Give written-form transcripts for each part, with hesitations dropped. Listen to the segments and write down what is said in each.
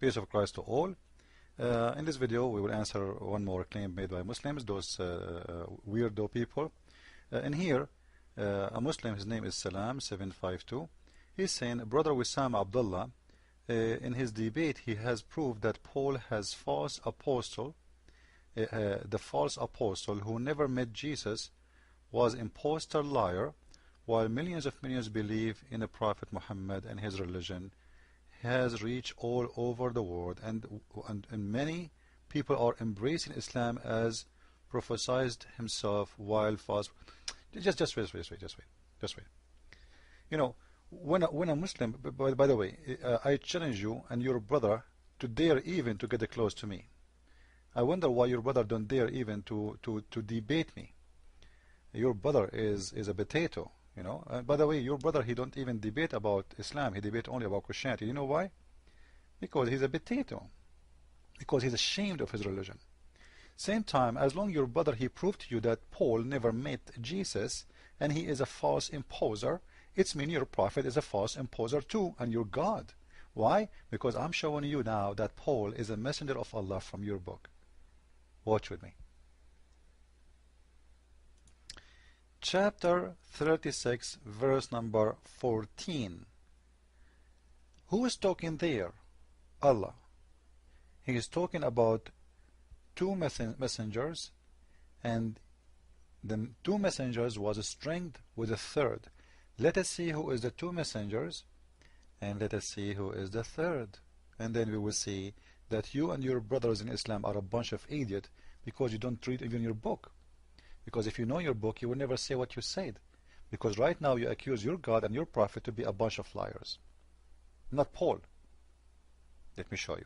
Peace of Christ to all. In this video we will answer one more claim made by Muslims, those weirdo people. In here a Muslim, his name is Salam752. He's saying, Brother Wissam Abdullah, in his debate he has proved that Paul has false apostle, the false apostle who never met Jesus was impostor liar, while millions of millions believe in the Prophet Muhammad and his religion has reached all over the world, and many people are embracing Islam as prophesied himself while false. Just wait. You know, when a Muslim, by the way, I challenge you and your brother to dare even to get close to me. I wonder why your brother don't dare even to debate me. Your brother is a potato, you know. By the way, your brother, he don't even debate about Islam. He debate only about Christianity. You know why? Because he's a potato. Because he's ashamed of his religion. Same time, as long your brother, he proved to you that Paul never met Jesus and he is a false imposer, it's mean your prophet is a false imposer too, and your God. Why? Because I'm showing you now that Paul is a messenger of Allah from your book. Watch with me. Chapter 36, verse number 14. Who is talking there? Allah. He is talking about two messengers, and the two messengers was strength with a third. Let us see who is the two messengers, and let us see who is the third, and then we will see that you and your brothers in Islam are a bunch of idiots because you don't read even your book. Because if you know your book, you will never say what you said, because right now you accuse your God and your prophet to be a bunch of liars, not Paul. Let me show you.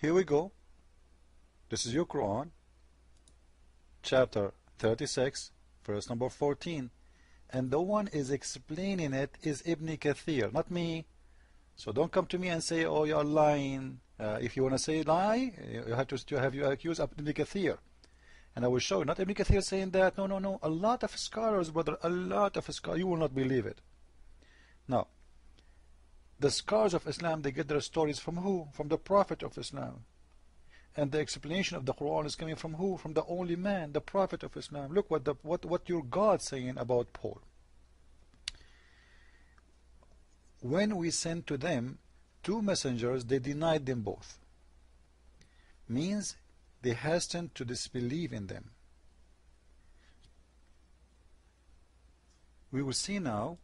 Here we go. This is your Qur'an, chapter 36, verse number 14, and the one is explaining it is Ibn Kathir, not me. So don't come to me and say, oh, you're lying. If you want to say lie, you have to accuse Ibn Kathir, and I will show you. Not Ibn Kathir saying that. No. A lot of scholars, brother, a lot of scholars. You will not believe it. Now, the scholars of Islam, they get their stories from who? From the Prophet of Islam. And the explanation of the Quran is coming from who? From the only man, the Prophet of Islam. Look what your God saying about Paul. When we sent to them two messengers, they denied them both. Means they hastened to disbelieve in them. We will see now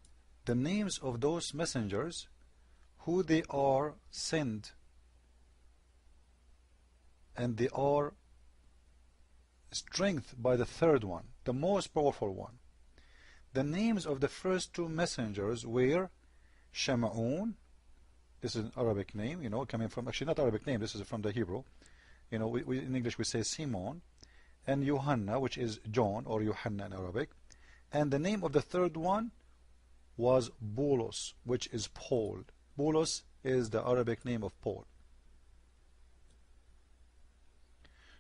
the names of those messengers, who they are sent, and they are strengthened by the third one, the most powerful one. The names of the first two messengers were Shama'un. This is an Arabic name, you know, coming from, actually not Arabic name, this is from the Hebrew. You know, we in English we say Simon, and Yohanna, which is John, or Yohanna in Arabic. And the name of the third one was Paulus, which is Paul. Paulus is the Arabic name of Paul.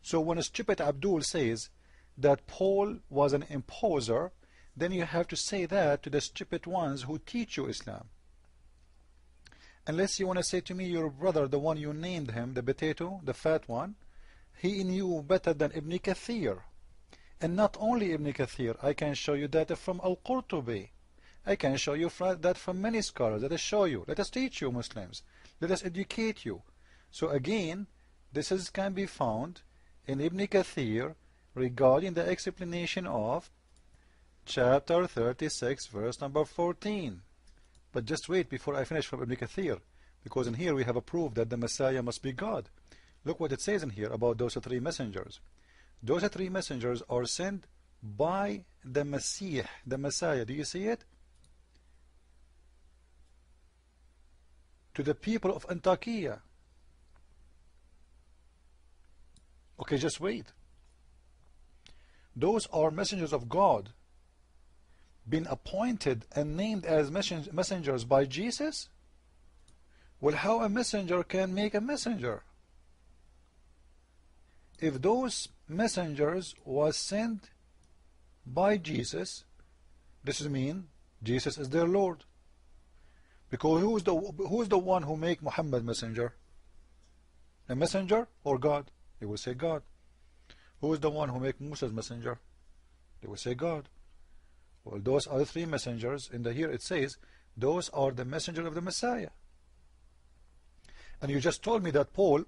So when a stupid Abdul says that Paul was an imposer, then you have to say that to the stupid ones who teach you Islam. Unless you want to say to me, your brother, the one you named him, the potato, the fat one, he knew better than Ibn Kathir. And not only Ibn Kathir, I can show you that from Al-Qurtubi. I can show you that from many scholars. Let us show you. Let us teach you, Muslims. Let us educate you. So again, this can be found in Ibn Kathir regarding the explanation of chapter 36, verse number 14. But just wait before I finish from Ibn Kathir, because in here we have a proof that the Messiah must be God. Look what it says in here about those three messengers. Those three messengers are sent by the Messiah, the Messiah. Do you see it? To the people of Antakya. Okay, just wait. Those are messengers of God, been appointed and named as messengers by Jesus. Well, how a messenger can make a messenger? If those messengers was sent by Jesus, this means Jesus is their Lord. Because who's the one who make Muhammad messenger? A messenger or God? They will say God. Who is the one who make Musa's messenger? They will say God. Well, those are the three messengers. In the here it says those are the messenger of the Messiah. And you just told me that Paul,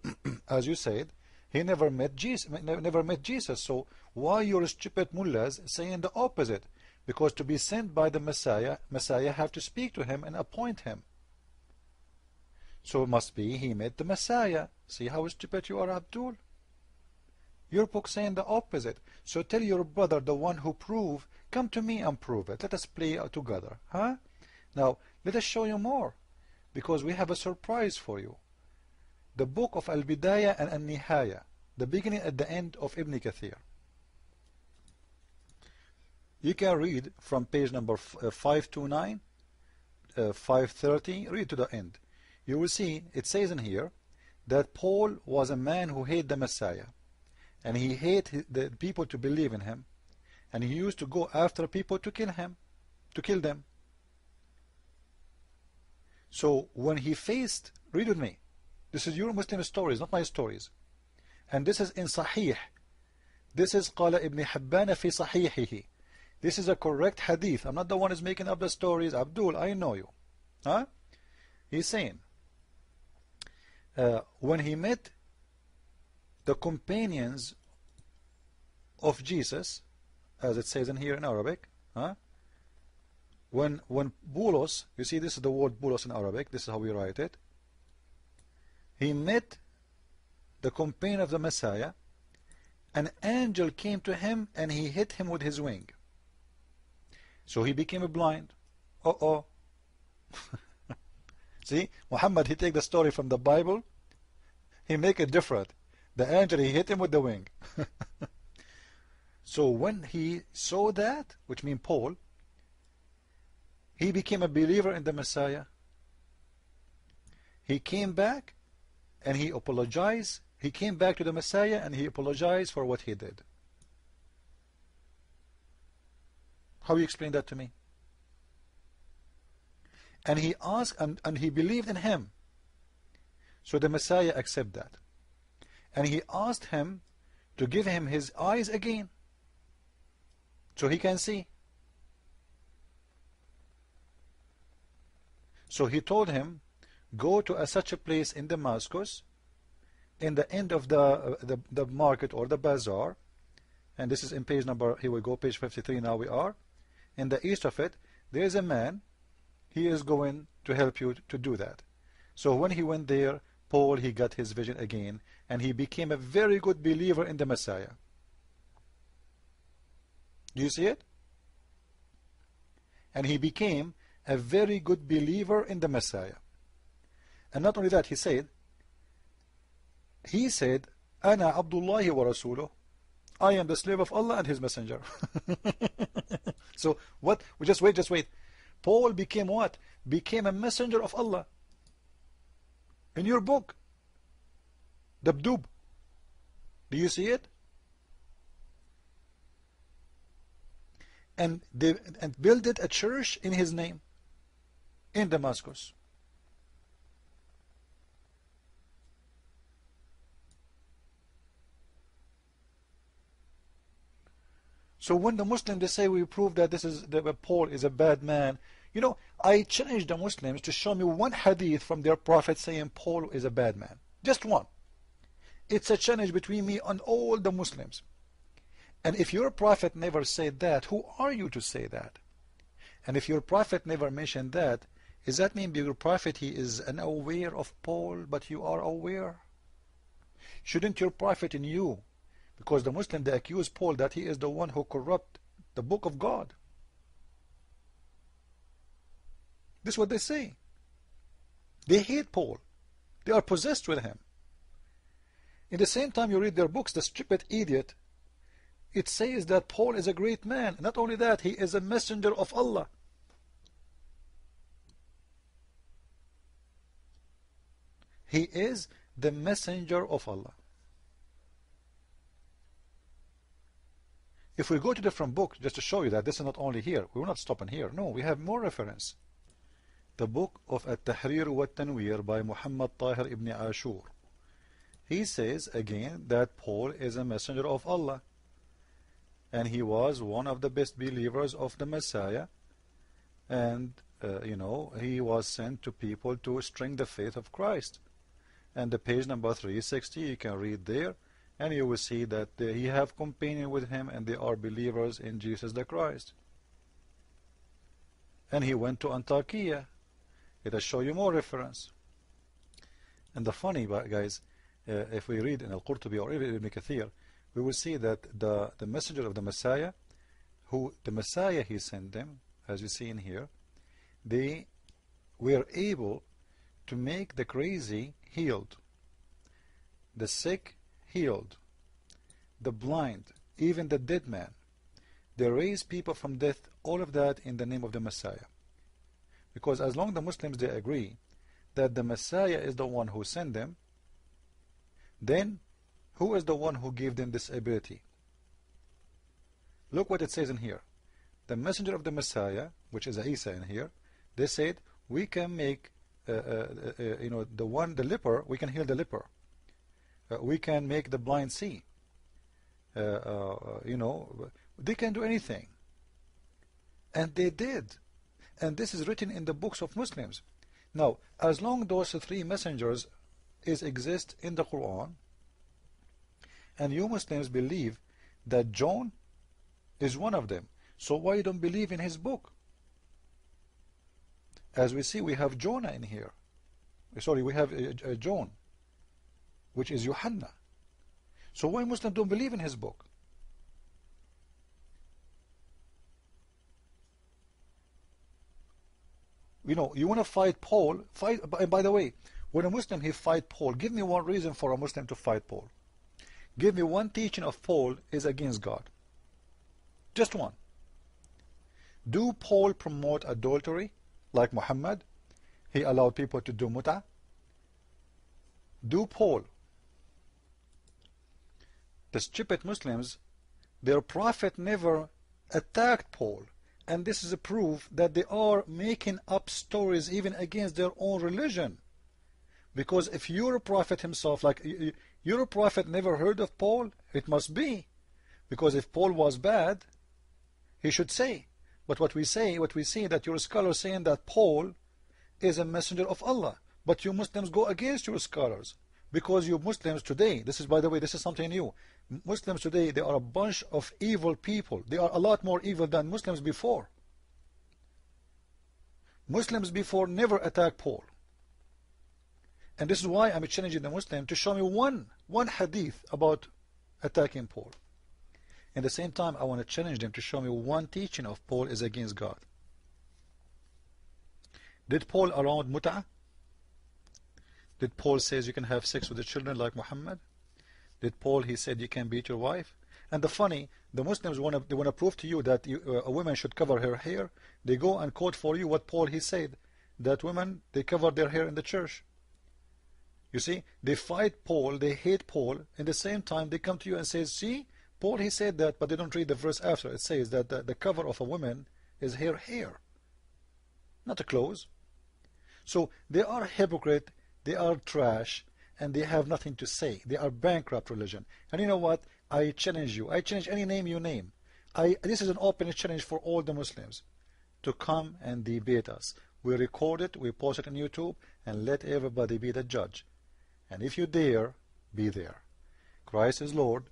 as you said, he never met Jesus. So why your stupid mullahs saying the opposite? Because to be sent by the Messiah have to speak to him and appoint him. So it must be he met the Messiah. See how stupid you are, Abdul? Your book saying the opposite. So tell your brother, the one who prove, come to me and prove it. Let us play together. Huh? Now, let us show you more. Because we have a surprise for you. The book of Al-Bidayah and Al-Nihaya. The beginning and the end of Ibn Kathir. You can read from page number 529, 530, read to the end. You will see, it says in here, that Paul was a man who hated the Messiah. And he hated the people to believe in him. And he used to go after people to kill him, to kill them. So when he faced, read with me, this is your Muslim stories, not my stories. And this is in Sahih. This is قال ابن حبان في صحيحه. This is a correct hadith. I'm not the one who's making up the stories. Abdul, I know you. Huh? He's saying, when he met the companions of Jesus, as it says in here in Arabic, huh? when Paulus, you see this is the word Paulus in Arabic, this is how we write it. He met the companion of the Messiah. An angel came to him and he hit him with his wing. So he became blind. See, Muhammad, he take the story from the Bible, he make it different. The angel, he hit him with the wing. So when he saw that, which means Paul, he became a believer in the Messiah. He came back and he apologized. He came back to the Messiah and he apologized for what he did. How you explain that to me? And he asked, and he believed in him. So the Messiah accepted that. And he asked him to give him his eyes again, so he can see. So he told him, go to such a place in Damascus, in the end of the market or the bazaar, and this is in page number, here we go, page 53 now we are. In the east of it, there is a man, he is going to help you to do that. So when he went there, Paul, he got his vision again, and he became a very good believer in the Messiah. Do you see it? And he became a very good believer in the Messiah. And not only that, he said, Ana Abdullahi wa Rasuluh. I am the slave of Allah and his messenger. So what? Just wait. Paul became what? Became a messenger of Allah. In your book, Dabdub. Do you see it? And built a church in his name in Damascus. So when the Muslims, they say we prove that that Paul is a bad man, you know, I challenge the Muslims to show me one hadith from their prophet saying Paul is a bad man. Just one. It's a challenge between me and all the Muslims. And if your prophet never said that, who are you to say that? And if your prophet never mentioned that, does that mean your prophet, he is unaware of Paul, but you are aware? Shouldn't your prophet in you? Because the Muslim, they accuse Paul that he is the one who corrupt the book of God. This is what they say. They hate Paul. They are possessed with him. In the same time you read their books, the stupid idiot, it says that Paul is a great man. Not only that, he is a messenger of Allah. He is the messenger of Allah. If we go to different books, just to show you that this is not only here, we will not stop in here. No, we have more reference. the book of At-Tahrir wa Tanwir by Muhammad Tahir ibn Ashur. He says again that Paul is a messenger of Allah, and he was one of the best believers of the Messiah, and he was sent to people to strengthen the faith of Christ. And the page number 360, you can read there, and you will see that he have companion with him, and they are believers in Jesus the Christ. And he went to Antioch. It'll show you more reference. And the funny, guys, if we read in Al-Qurtubi or even Ibn Kathir, we will see that the messenger of the Messiah, the Messiah he sent them, as you see in here, they were able to make the crazy healed, the sick healed, the blind, even the dead man. They raised people from death, all of that in the name of the Messiah. Because as long as the Muslims they agree that the Messiah is the one who sent them, then who is the one who gave them this ability? Look what it says in here. The messenger of the Messiah, which is Isa in here, they said, we can make the leper, we can heal the leper. We can make the blind see. They can do anything. And they did. And this is written in the books of Muslims. Now, as long as those three messengers exist in the Qur'an, and you Muslims believe that John is one of them, so why you don't believe in his book? As we see, we have Jonah in here. Sorry, we have John, which is Yohanna. So why Muslims don't believe in his book? You want to fight Paul, fight. By the way, when a Muslim he fight Paul, give me one reason for a Muslim to fight Paul. Give me one teaching of Paul is against God. Just one. Do Paul promote adultery like Muhammad? He allowed people to do mut'ah. Do Paul. The stupid Muslims, their prophet never attacked Paul. And this is a proof that they are making up stories even against their own religion. Because if your prophet himself, like your prophet never heard of Paul, it must be. Because if Paul was bad, he should say. But what we see that your scholars saying that Paul is a messenger of Allah. But you Muslims go against your scholars. Because you Muslims today, this is, by the way, this is something new. Muslims today, they are a bunch of evil people. They are a lot more evil than Muslims before. Muslims before never attacked Paul. And this is why I'm challenging the Muslim to show me one hadith about attacking Paul. At the same time, I want to challenge them to show me one teaching of Paul is against God. Did Paul around mut'ah? Did Paul says you can have sex with the children like Muhammad? Did Paul he said you can beat your wife? And the Muslims want to prove to you that a woman should cover her hair. They go and quote for you what Paul he said, that women they cover their hair in the church. You see, they fight Paul, they hate Paul. In the same time, they come to you and say, see, Paul he said that, but they don't read the verse after. It says that the cover of a woman is her hair, not the clothes. So they are hypocrite. They are trash, and they have nothing to say. They are bankrupt religion. And you know what? I challenge you. I challenge any name you name. This is an open challenge for all the Muslims to come and debate us. We record it, we post it on YouTube, and let everybody be the judge. And if you dare, be there. Christ is Lord,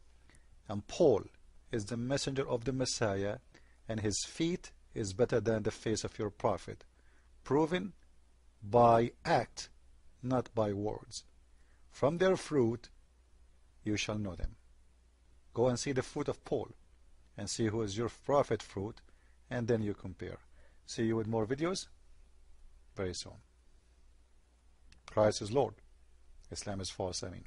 and Paul is the messenger of the Messiah, and his feet is better than the face of your prophet. Proven by act, not by words. From their fruit you shall know them. Go and see the fruit of Paul and see who is your prophet fruit, and then you compare. See you with more videos very soon. Christ is Lord. Islam is false. Ameen.